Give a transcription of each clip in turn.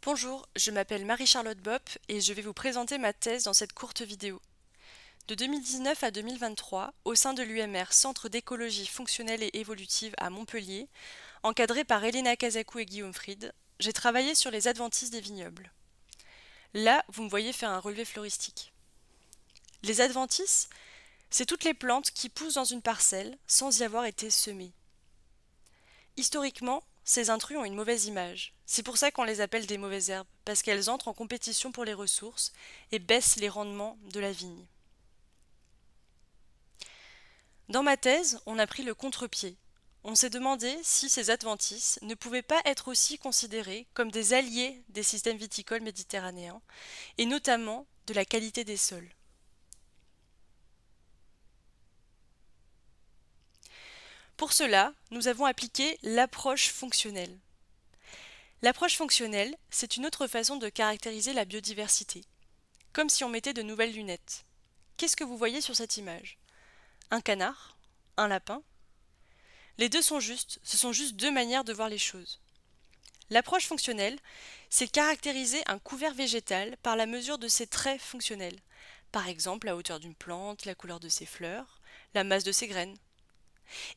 Bonjour, je m'appelle Marie-Charlotte Bopp et je vais vous présenter ma thèse dans cette courte vidéo. De 2019 à 2023, au sein de l'UMR Centre d'écologie fonctionnelle et évolutive à Montpellier, encadré par Elena Kazakou et Guillaume Fried, j'ai travaillé sur les adventices des vignobles. Là, vous me voyez faire un relevé floristique. Les adventices, c'est toutes les plantes qui poussent dans une parcelle sans y avoir été semées. Historiquement, ces intrus ont une mauvaise image. C'est pour ça qu'on les appelle des mauvaises herbes, parce qu'elles entrent en compétition pour les ressources et baissent les rendements de la vigne. Dans ma thèse, on a pris le contre-pied. On s'est demandé si ces adventices ne pouvaient pas être aussi considérés comme des alliés des systèmes viticoles méditerranéens, et notamment de la qualité des sols. Pour cela, nous avons appliqué l'approche fonctionnelle. L'approche fonctionnelle, c'est une autre façon de caractériser la biodiversité, comme si on mettait de nouvelles lunettes. Qu'est-ce que vous voyez sur cette image? Un canard? Un lapin? Les deux sont justes, ce sont juste deux manières de voir les choses. L'approche fonctionnelle, c'est caractériser un couvert végétal par la mesure de ses traits fonctionnels. Par exemple, la hauteur d'une plante, la couleur de ses fleurs, la masse de ses graines.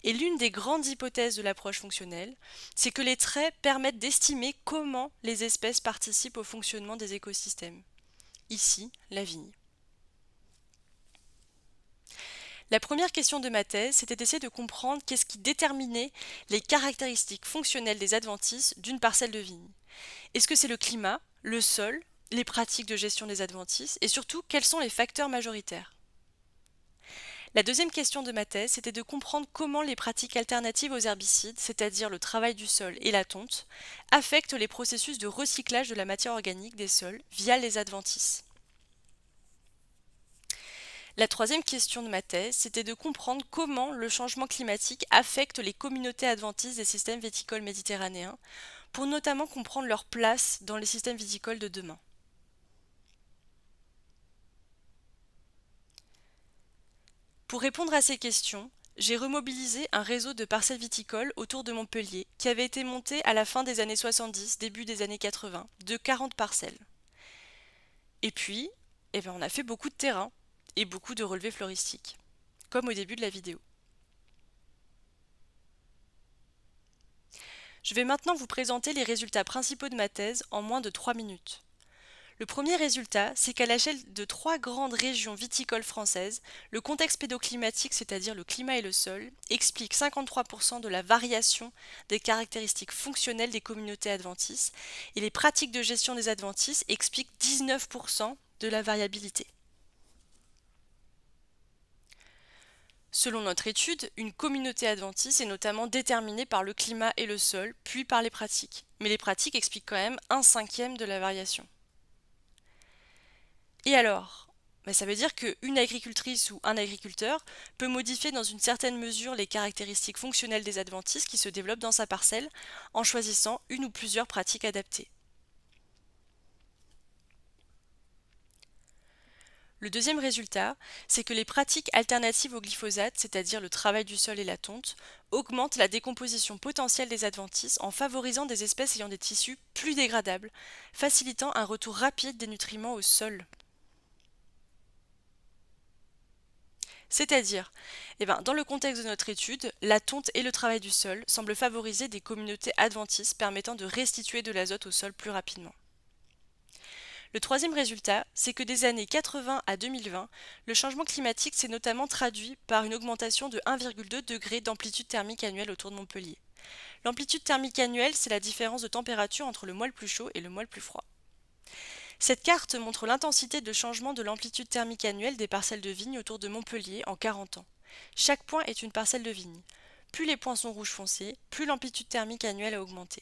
Et l'une des grandes hypothèses de l'approche fonctionnelle, c'est que les traits permettent d'estimer comment les espèces participent au fonctionnement des écosystèmes. Ici, la vigne. La première question de ma thèse, c'était d'essayer de comprendre qu'est-ce qui déterminait les caractéristiques fonctionnelles des adventices d'une parcelle de vigne. Est-ce que c'est le climat, le sol, les pratiques de gestion des adventices et surtout quels sont les facteurs majoritaires? La deuxième question de ma thèse, c'était de comprendre comment les pratiques alternatives aux herbicides, c'est-à-dire le travail du sol et la tonte, affectent les processus de recyclage de la matière organique des sols via les adventices. La troisième question de ma thèse, c'était de comprendre comment le changement climatique affecte les communautés adventices des systèmes viticoles méditerranéens, pour notamment comprendre leur place dans les systèmes viticoles de demain. Pour répondre à ces questions, j'ai remobilisé un réseau de parcelles viticoles autour de Montpellier qui avait été monté à la fin des années 70, début des années 80, de 40 parcelles. Et puis, on a fait beaucoup de terrain et beaucoup de relevés floristiques, comme au début de la vidéo. Je vais maintenant vous présenter les résultats principaux de ma thèse en moins de 3 minutes. Le premier résultat, c'est qu'à l'échelle de 3 grandes régions viticoles françaises, le contexte pédoclimatique, c'est-à-dire le climat et le sol, explique 53% de la variation des caractéristiques fonctionnelles des communautés adventices et les pratiques de gestion des adventices expliquent 19% de la variabilité. Selon notre étude, une communauté adventice est notamment déterminée par le climat et le sol, puis par les pratiques. Mais les pratiques expliquent quand même 1/5 de la variation. Et alors? Ça veut dire qu'une agricultrice ou un agriculteur peut modifier dans une certaine mesure les caractéristiques fonctionnelles des adventices qui se développent dans sa parcelle en choisissant une ou plusieurs pratiques adaptées. Le deuxième résultat, c'est que les pratiques alternatives au glyphosate, c'est-à-dire le travail du sol et la tonte, augmentent la décomposition potentielle des adventices en favorisant des espèces ayant des tissus plus dégradables, facilitant un retour rapide des nutriments au sol. C'est-à-dire, dans le contexte de notre étude, la tonte et le travail du sol semblent favoriser des communautés adventices permettant de restituer de l'azote au sol plus rapidement. Le troisième résultat, c'est que des années 80 à 2020, le changement climatique s'est notamment traduit par une augmentation de 1,2 degré d'amplitude thermique annuelle autour de Montpellier. L'amplitude thermique annuelle, c'est la différence de température entre le mois le plus chaud et le mois le plus froid. Cette carte montre l'intensité de changement de l'amplitude thermique annuelle des parcelles de vigne autour de Montpellier en 40 ans. Chaque point est une parcelle de vigne. Plus les points sont rouge foncé, plus l'amplitude thermique annuelle a augmenté.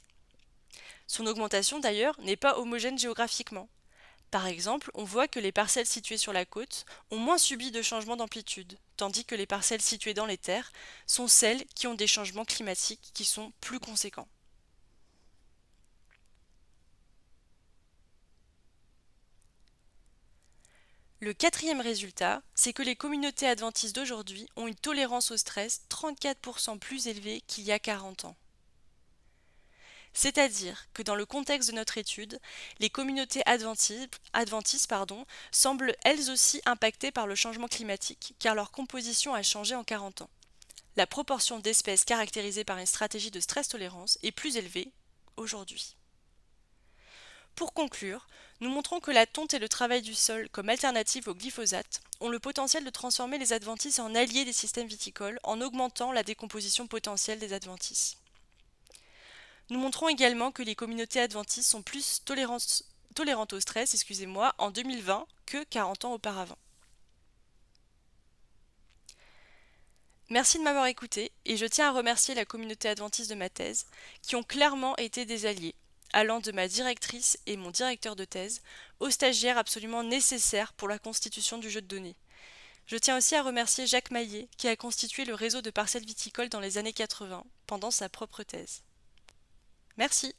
Son augmentation d'ailleurs n'est pas homogène géographiquement. Par exemple, on voit que les parcelles situées sur la côte ont moins subi de changements d'amplitude, tandis que les parcelles situées dans les terres sont celles qui ont des changements climatiques qui sont plus conséquents. Le quatrième résultat, c'est que les communautés adventistes d'aujourd'hui ont une tolérance au stress 34% plus élevée qu'il y a 40 ans. C'est-à-dire que dans le contexte de notre étude, les communautés adventistes semblent elles aussi impactées par le changement climatique, car leur composition a changé en 40 ans. La proportion d'espèces caractérisées par une stratégie de stress-tolérance est plus élevée aujourd'hui. Pour conclure, nous montrons que la tonte et le travail du sol comme alternative au glyphosate ont le potentiel de transformer les adventices en alliés des systèmes viticoles en augmentant la décomposition potentielle des adventices. Nous montrons également que les communautés adventistes sont plus tolérantes au stress en 2020 que 40 ans auparavant. Merci de m'avoir écouté et je tiens à remercier la communauté adventiste de ma thèse qui ont clairement été des alliés, allant de ma directrice et mon directeur de thèse aux stagiaires absolument nécessaires pour la constitution du jeu de données. Je tiens aussi à remercier Jacques Maillet qui a constitué le réseau de parcelles viticoles dans les années 80 pendant sa propre thèse. Merci.